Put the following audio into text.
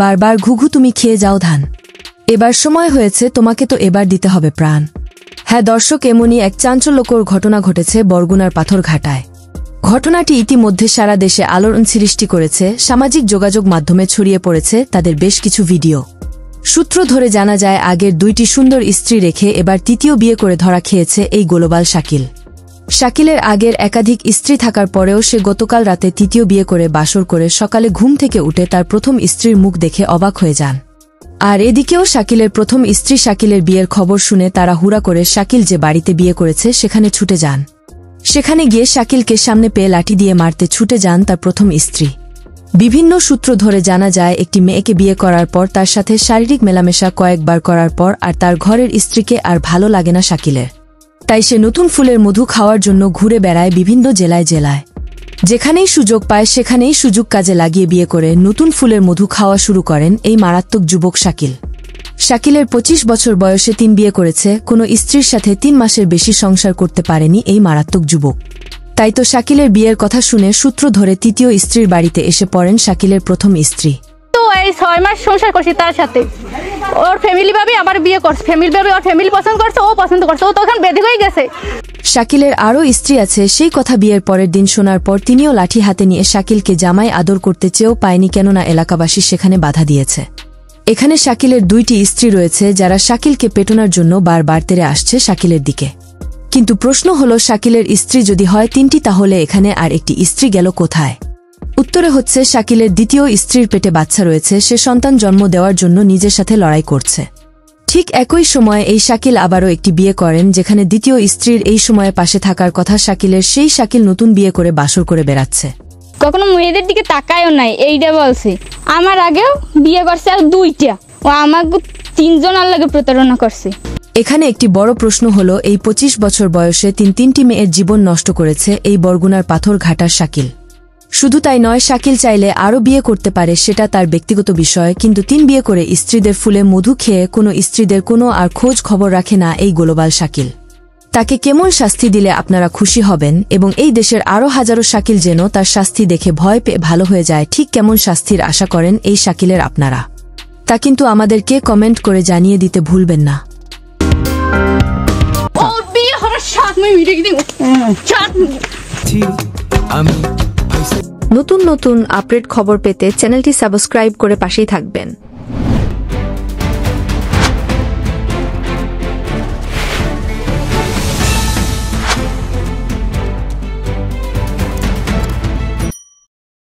বারবার ঘুঘু তুমি খেয়ে যাও ধান, এবার সময় হয়েছে তোমাকে তো এবার দিতে হবে প্রাণ। হ্যাঁ দর্শক, এমনই এক চাঞ্চল্যকর ঘটনা ঘটেছে বরগুনার পাথরঘাটায়। ঘটনাটি ইতিমধ্যে সারা দেশে আলোড়ন সৃষ্টি করেছে, সামাজিক যোগাযোগ মাধ্যমে ছড়িয়ে পড়েছে তাদের বেশ কিছু ভিডিও। সূত্র ধরে জানা যায়, আগের দুইটি সুন্দর স্ত্রী রেখে এবার তৃতীয় বিয়ে করে ধরা খেয়েছে এই গোলবাল শাকিল। শাকিলের আগের একাধিক স্ত্রী থাকার পরেও সে গতকাল রাতে তৃতীয় বিয়ে করে বাসর করে সকালে ঘুম থেকে উঠে তার প্রথম স্ত্রীর মুখ দেখে অবাক হয়ে যান। আর এদিকেও শাকিলের প্রথম স্ত্রী শাকিলের বিয়ের খবর শুনে তারা হুড়া করে শাকিল যে বাড়িতে বিয়ে করেছে সেখানে ছুটে যান। সেখানে গিয়ে শাকিলকে সামনে পেয়ে লাঠি দিয়ে মারতে ছুটে যান তার প্রথম স্ত্রী। বিভিন্ন সূত্র ধরে জানা যায়, একটি মেয়েকে বিয়ে করার পর তার সাথে শারীরিক মেলামেশা কয়েকবার করার পর আর তার ঘরের স্ত্রীকে আর ভালো লাগে না শাকিলের। তাই সে নতুন ফুলের মধু খাওয়ার জন্য ঘুরে বেড়ায় বিভিন্ন জেলায় জেলায়। যেখানেই সুযোগ পায় সেখানেই সুযোগ কাজে লাগিয়ে বিয়ে করে নতুন ফুলের মধু খাওয়া শুরু করেন এই মারাত্মক যুবক শাকিল। শাকিলের 25 বছর বয়সে 3 বিয়ে করেছে, কোনো স্ত্রীর সাথে 3 মাসের বেশি সংসার করতে পারেনি এই মারাত্মক যুবক। তাই তো শাকিলের বিয়ের কথা শুনে সূত্র ধরে তৃতীয় স্ত্রীর বাড়িতে এসে পড়েন শাকিলের প্রথম স্ত্রী। তো এই 6 মাস সংসার করছি তার সাথে, ওর ফ্যামিলি ভাবে আবার বিয়ে করছে, ফ্যামিলি ভাবে ওর ফ্যামিলি পছন্দ করছে, ও পছন্দ করছে, ও তো এখন বেঁধে হয়ে গেছে। শাকিলের আরও স্ত্রী আছে, সেই কথা বিয়ের পরের দিন শোনার পর তিনিও লাঠি হাতে নিয়ে শাকিলকে জামাই আদর করতে চেয়েও পায়নি, কেননা এলাকাবাসী সেখানে বাধা দিয়েছে। এখানে শাকিলের 2টি স্ত্রী রয়েছে যারা শাকিলকে পেটানোর জন্য বারবার তেড়ে আসছে শাকিলের দিকে। কিন্তু প্রশ্ন হলো, শাকিলের স্ত্রী যদি হয় 3টি তাহলে এখানে আর একটি স্ত্রী গেল কোথায়? উত্তরে হচ্ছে, শাকিলের দ্বিতীয় স্ত্রীর পেটে বাচ্চা রয়েছে, সে সন্তান জন্ম দেওয়ার জন্য নিজের সাথে লড়াই করছে। ঠিক একই সময়ে এই শাকিল আবারও একটি বিয়ে করেন, যেখানে দ্বিতীয় স্ত্রীর এই সময়ে পাশে থাকার কথা শাকিলের, সেই শাকিল নতুন বিয়ে করে বাসর করে বেড়াচ্ছে। কখনো মেয়েদের দিকে তাকায়ও নাই, এইটা বলছে। আমার আগেও বিয়ে করছে আর 2টা, ও আমাকে 3 জনের লাগে প্রতারণা করছে। এখানে একটি বড় প্রশ্ন হলো, এই 25 বছর বয়সে 3টি মেয়ের জীবন নষ্ট করেছে এই বরগুনার পাথরঘাটার শাকিল। শুধু তাই নয়, শাকিল চাইলে আরও বিয়ে করতে পারে, সেটা তার ব্যক্তিগত বিষয়, কিন্তু 3 বিয়ে করে স্ত্রীদের ফুলে মধু খেয়ে কোনো স্ত্রীদের কোনো আর খোঁজ খবর রাখে না এই গোলবাল শাকিল। তাকে কেমন শাস্তি দিলে আপনারা খুশি হবেন এবং এই দেশের আরও হাজারো শাকিল যেন তার শাস্তি দেখে ভয় পেয়ে ভালো হয়ে যায়, ঠিক কেমন শাস্তির আশা করেন এই শাকিলের আপনারা? তা কিন্তু আমাদেরকে কমেন্ট করে জানিয়ে দিতে ভুলবেন না। নতুন নতুন আপডেট খবর পেতে চ্যানেলটি সাবস্ক্রাইব করে পাশেই থাকবেন।